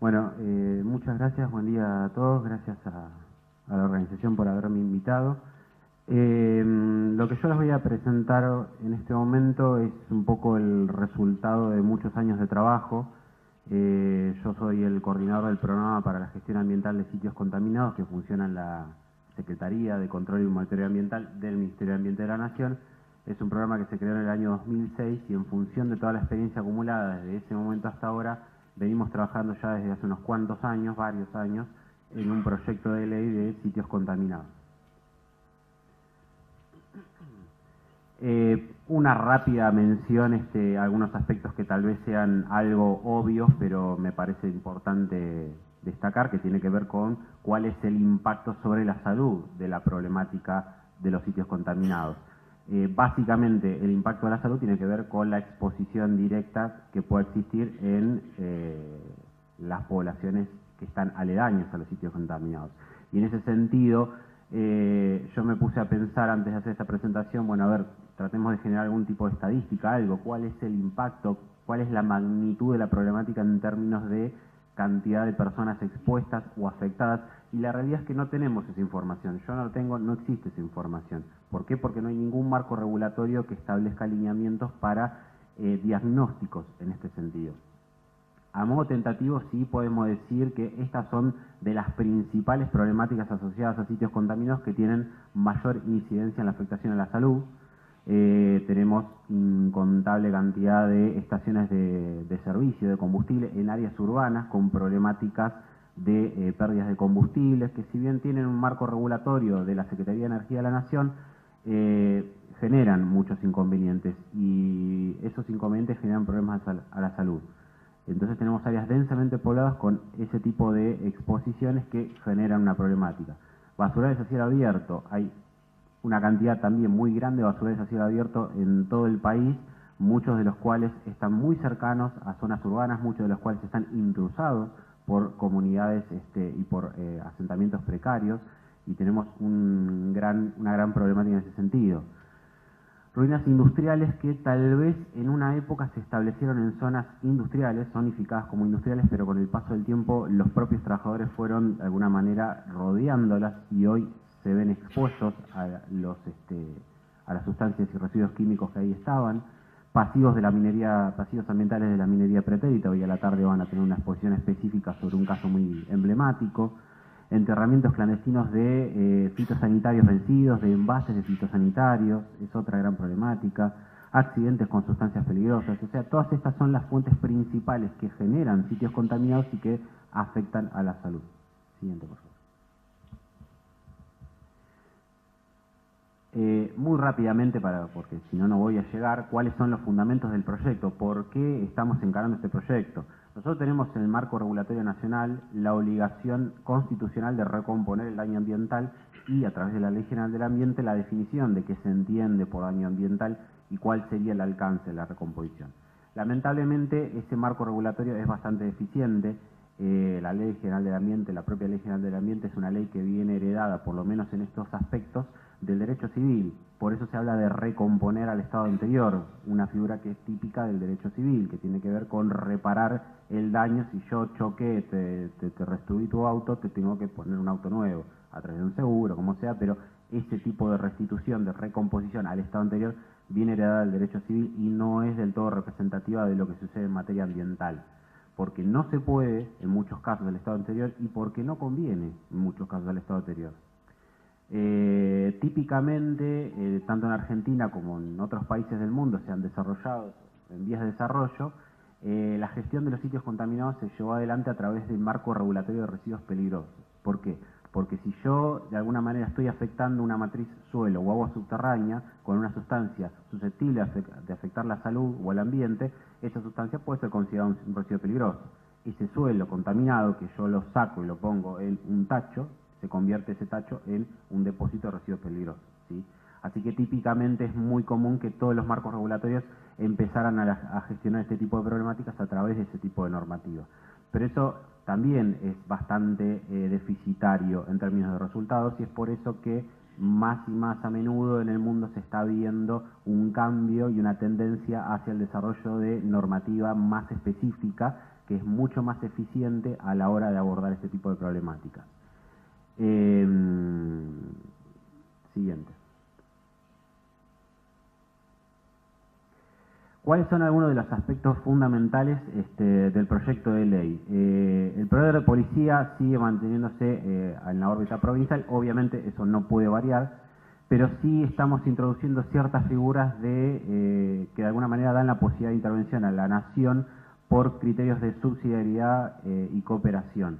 Bueno, muchas gracias, buen día a todos, gracias a la organización por haberme invitado. Lo que yo les voy a presentar en este momento es un poco el resultado de muchos años de trabajo. Yo soy el coordinador del programa para la gestión ambiental de sitios contaminados que funciona en la Secretaría de Control y Monitoreo Ambiental del Ministerio de Ambiente de la Nación. Es un programa que se creó en el año 2006 y en función de toda la experiencia acumulada desde ese momento hasta ahora, venimos trabajando ya desde hace unos cuantos años, varios años, en un proyecto de ley de sitios contaminados. Una rápida mención, algunos aspectos que tal vez sean algo obvios, pero me parece importante destacar, que tiene que ver con cuál es el impacto sobre la salud de la problemática de los sitios contaminados. Básicamente, el impacto de la salud tiene que ver con la exposición directa que puede existir en las poblaciones que están aledañas a los sitios contaminados. Y en ese sentido, yo me puse a pensar antes de hacer esta presentación, bueno, a ver, tratemos de generar algún tipo de estadística, algo, cuál es el impacto, cuál es la magnitud de la problemática en términos de cantidad de personas expuestas o afectadas, y la realidad es que no tenemos esa información. Yo no lo tengo, no existe esa información. ¿Por qué? Porque no hay ningún marco regulatorio que establezca alineamientos para diagnósticos en este sentido. A modo tentativo sí podemos decir que estas son de las principales problemáticas asociadas a sitios contaminados que tienen mayor incidencia en la afectación a la salud. Tenemos incontable cantidad de estaciones de servicio de combustible en áreas urbanas con problemáticas de pérdidas de combustibles, que si bien tienen un marco regulatorio de la Secretaría de Energía de la Nación, generan muchos inconvenientes, y esos inconvenientes generan problemas a la salud. Entonces tenemos áreas densamente pobladas con ese tipo de exposiciones que generan una problemática. Basurales a cielo abierto, hay una cantidad también muy grande de basurales a cielo abierto en todo el país, muchos de los cuales están muy cercanos a zonas urbanas, muchos de los cuales están intrusados por comunidades y por asentamientos precarios, y tenemos una gran problemática en ese sentido. Ruinas industriales que tal vez en una época se establecieron en zonas industriales, zonificadas como industriales, pero con el paso del tiempo los propios trabajadores fueron de alguna manera rodeándolas y hoy se ven expuestos a las sustancias y residuos químicos que ahí estaban. Pasivos de la minería, pasivos ambientales de la minería pretérita, hoy a la tarde van a tener una exposición específica sobre un caso muy emblemático. Enterramientos clandestinos de fitosanitarios vencidos, de envases de fitosanitarios, es otra gran problemática. Accidentes con sustancias peligrosas, o sea, todas estas son las fuentes principales que generan sitios contaminados y que afectan a la salud. Siguiente, por favor. Muy rápidamente, porque si no, no voy a llegar, ¿cuáles son los fundamentos del proyecto? ¿Por qué estamos encarando este proyecto? Nosotros tenemos en el marco regulatorio nacional la obligación constitucional de recomponer el daño ambiental y, a través de la Ley General del Ambiente, la definición de qué se entiende por daño ambiental y cuál sería el alcance de la recomposición. Lamentablemente, ese marco regulatorio es bastante deficiente. La Ley General del Ambiente, la propia Ley General del Ambiente, es una ley que viene heredada, por lo menos en estos aspectos, del derecho civil. Por eso se habla de recomponer al estado anterior, una figura que es típica del derecho civil, que tiene que ver con reparar el daño. Si yo choqué, te restituí tu auto, te tengo que poner un auto nuevo, a través de un seguro, como sea, pero ese tipo de restitución, de recomposición al estado anterior, viene heredada del derecho civil y no es del todo representativa de lo que sucede en materia ambiental, porque no se puede en muchos casos del estado anterior y porque no conviene en muchos casos del estado anterior. Típicamente, tanto en Argentina como en otros países del mundo se han desarrollado en vías de desarrollo, la gestión de los sitios contaminados se llevó adelante a través del marco regulatorio de residuos peligrosos. ¿Por qué? Porque si yo de alguna manera estoy afectando una matriz suelo o agua subterránea con una sustancia susceptible de afectar la salud o el ambiente, esa sustancia puede ser considerada un residuo peligroso. Ese suelo contaminado que yo lo saco y lo pongo en un tacho, se convierte ese tacho en un depósito de residuos peligrosos, ¿sí? Así que típicamente es muy común que todos los marcos regulatorios empezaran a gestionar este tipo de problemáticas a través de ese tipo de normativa. Pero eso también es bastante deficitario en términos de resultados, y es por eso que más y más a menudo en el mundo se está viendo un cambio y una tendencia hacia el desarrollo de normativa más específica que es mucho más eficiente a la hora de abordar este tipo de problemáticas. Siguiente. ¿Cuáles son algunos de los aspectos fundamentales del proyecto de ley? El proveedor de policía sigue manteniéndose en la órbita provincial, obviamente eso no puede variar, pero sí estamos introduciendo ciertas figuras que de alguna manera dan la posibilidad de intervención a la nación por criterios de subsidiariedad y cooperación.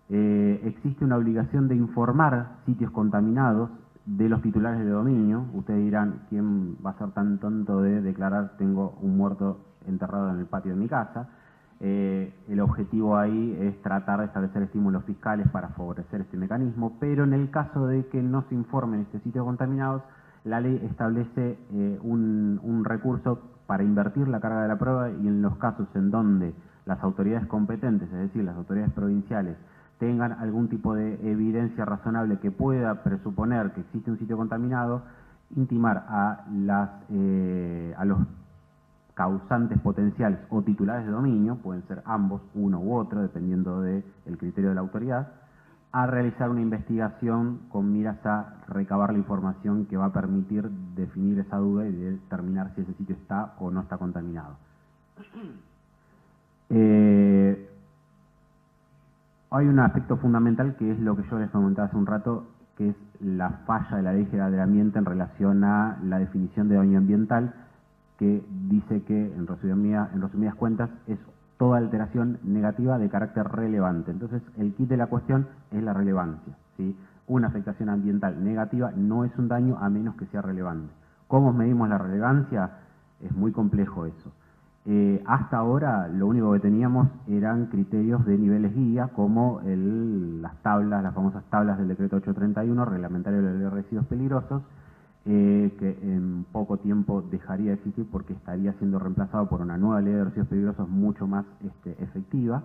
Existe una obligación de informar sitios contaminados de los titulares de dominio. Ustedes dirán, ¿quién va a ser tan tonto de declarar tengo un muerto enterrado en el patio de mi casa? El objetivo ahí es tratar de establecer estímulos fiscales para favorecer este mecanismo, pero en el caso de que no se informen estos sitios contaminados, la ley establece un recurso para invertir la carga de la prueba, y en los casos en donde las autoridades competentes, es decir, las autoridades provinciales, tengan algún tipo de evidencia razonable que pueda presuponer que existe un sitio contaminado, intimar a los causantes potenciales o titulares de dominio, pueden ser ambos, uno u otro, dependiendo del criterio de la autoridad, a realizar una investigación con miras a recabar la información que va a permitir definir esa duda y determinar si ese sitio está o no está contaminado. Hay un aspecto fundamental que es lo que yo les comentaba hace un rato, que es la falla de la Ley General del Ambiente en relación a la definición de daño ambiental, que dice que, en resumidas cuentas, es toda alteración negativa de carácter relevante. Entonces, el kit de la cuestión es la relevancia, ¿sí? Una afectación ambiental negativa no es un daño a menos que sea relevante. ¿Cómo medimos la relevancia? Es muy complejo eso. Hasta ahora lo único que teníamos eran criterios de niveles guía, como las famosas tablas del decreto 831, reglamentario de la ley de residuos peligrosos, que en poco tiempo dejaría de existir porque estaría siendo reemplazado por una nueva ley de residuos peligrosos mucho más efectiva.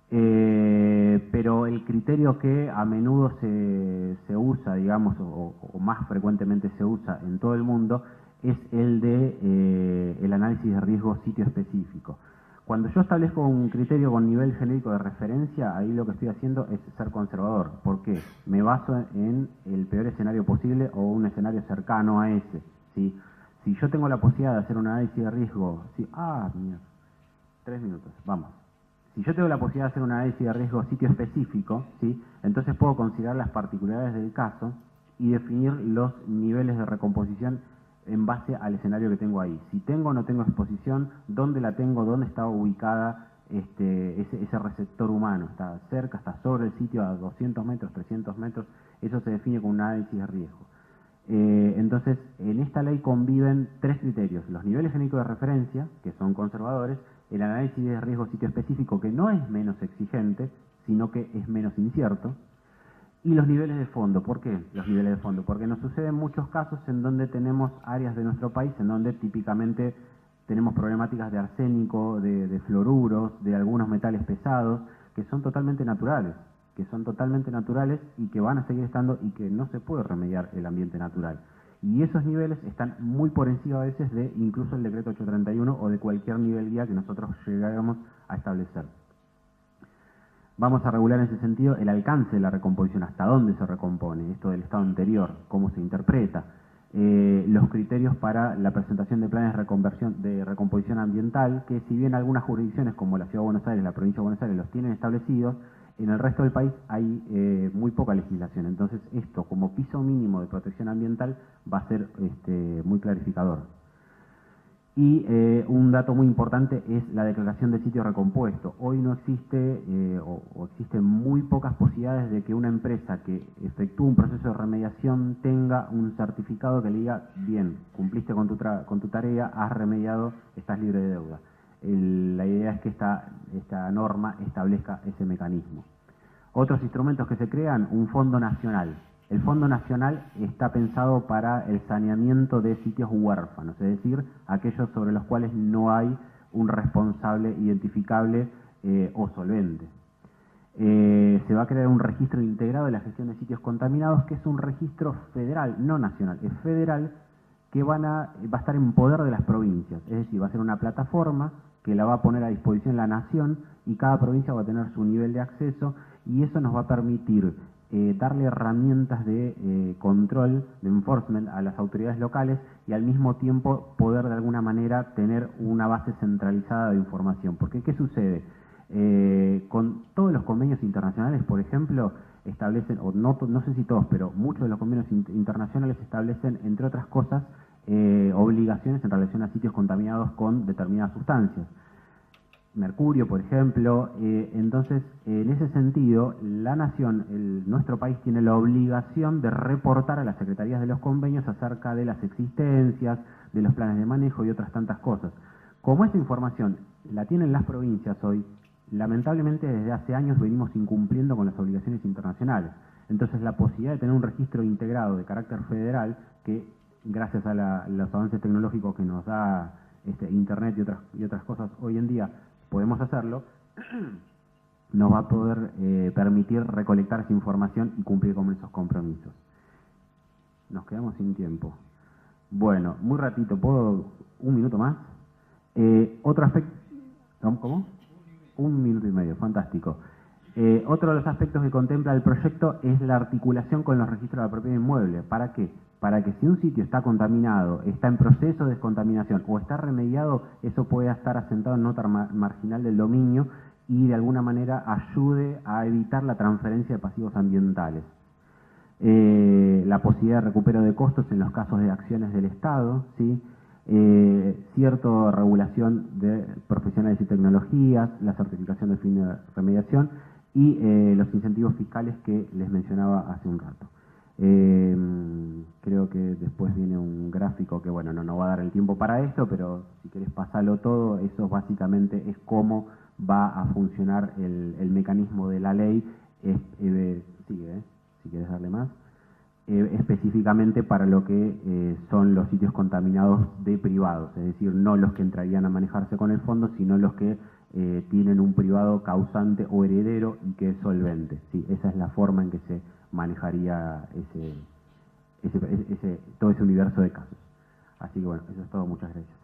Pero el criterio que a menudo se usa, digamos, o más frecuentemente se usa en todo el mundo, es el de el análisis de riesgo sitio específico. Cuando yo establezco un criterio con nivel genérico de referencia, ahí lo que estoy haciendo es ser conservador. ¿Por qué? Me baso en el peor escenario posible o un escenario cercano a ese, ¿sí? Si yo tengo la posibilidad de hacer un análisis de riesgo, ¿sí? Mira, 3 minutos, vamos. Si yo tengo la posibilidad de hacer un análisis de riesgo sitio específico, ¿sí? Entonces puedo considerar las particularidades del caso y definir los niveles de recomposición en base al escenario que tengo ahí. Si tengo o no tengo exposición, dónde la tengo, dónde está ubicada ese receptor humano. Está cerca, está sobre el sitio, a 200 metros, 300 metros. Eso se define con un análisis de riesgo. Entonces, en esta ley conviven 3 criterios: los niveles genéricos de referencia, que son conservadores; el análisis de riesgo sitio específico, que no es menos exigente, sino que es menos incierto; y los niveles de fondo. ¿Por qué los niveles de fondo? Porque nos suceden muchos casos en donde tenemos áreas de nuestro país en donde típicamente tenemos problemáticas de arsénico, de fluoruros, de algunos metales pesados, que son totalmente naturales, y que van a seguir estando y que no se puede remediar el ambiente natural. Y esos niveles están muy por encima a veces de incluso el decreto 831 o de cualquier nivel guía que nosotros llegáramos a establecer. Vamos a regular en ese sentido el alcance de la recomposición, hasta dónde se recompone, esto del estado anterior, cómo se interpreta, los criterios para la presentación de planes de recomposición ambiental, que si bien algunas jurisdicciones como la Ciudad de Buenos Aires, la Provincia de Buenos Aires los tienen establecidos, en el resto del país hay muy poca legislación. Entonces esto, como piso mínimo de protección ambiental, va a ser muy clarificador. Y un dato muy importante es la declaración de sitio recompuesto. Hoy no existe o existen muy pocas posibilidades de que una empresa que efectúe un proceso de remediación tenga un certificado que le diga: bien, cumpliste con tu tarea, has remediado, estás libre de deuda. La idea es que esta norma establezca ese mecanismo. Otros instrumentos que se crean: un fondo nacional. El Fondo Nacional está pensado para el saneamiento de sitios huérfanos, es decir, aquellos sobre los cuales no hay un responsable identificable o solvente. Se va a crear un registro integrado de la gestión de sitios contaminados, que es un registro federal, no nacional, es federal, que va a estar en poder de las provincias. Es decir, va a ser una plataforma que la va a poner a disposición la nación y cada provincia va a tener su nivel de acceso y eso nos va a permitir darle herramientas de control, de enforcement a las autoridades locales y al mismo tiempo poder de alguna manera tener una base centralizada de información. Porque ¿qué sucede? Con todos los convenios internacionales, por ejemplo, establecen, o no sé si todos, pero muchos de los convenios internacionales establecen, entre otras cosas, obligaciones en relación a sitios contaminados con determinadas sustancias. Mercurio, por ejemplo. Entonces, en ese sentido, la nación, nuestro país, tiene la obligación de reportar a las secretarías de los convenios acerca de las existencias, de los planes de manejo y otras tantas cosas. Como esta información la tienen las provincias hoy, lamentablemente desde hace años venimos incumpliendo con las obligaciones internacionales. Entonces, la posibilidad de tener un registro integrado de carácter federal, que gracias a los avances tecnológicos que nos da Internet y otras cosas hoy en día, podemos hacerlo, nos va a poder permitir recolectar esa información y cumplir con esos compromisos. Nos quedamos sin tiempo. Bueno, muy ratito, ¿puedo un minuto más? Otro aspecto... ¿Cómo? 1 minuto y medio, fantástico. Otro de los aspectos que contempla el proyecto es la articulación con los registros de la propiedad inmueble. ¿Para qué? Para que si un sitio está contaminado, está en proceso de descontaminación o está remediado, eso pueda estar asentado en nota marginal del dominio y de alguna manera ayude a evitar la transferencia de pasivos ambientales. La posibilidad de recupero de costos en los casos de acciones del Estado, ¿sí? Cierta regulación de profesionales y tecnologías, la certificación de fin de remediación y los incentivos fiscales que les mencionaba hace un rato. Creo que después viene un gráfico que, bueno, no va a dar el tiempo para esto, pero si querés pasarlo todo, eso básicamente es cómo va a funcionar el mecanismo de la ley. Sigue, si querés darle más. Específicamente para lo que son los sitios contaminados de privados, es decir, no los que entrarían a manejarse con el fondo, sino los que tienen un privado causante o heredero y que es solvente. ¿Sí? Esa es la forma en que se manejaría todo ese universo de casos. Así que bueno, eso es todo. Muchas gracias.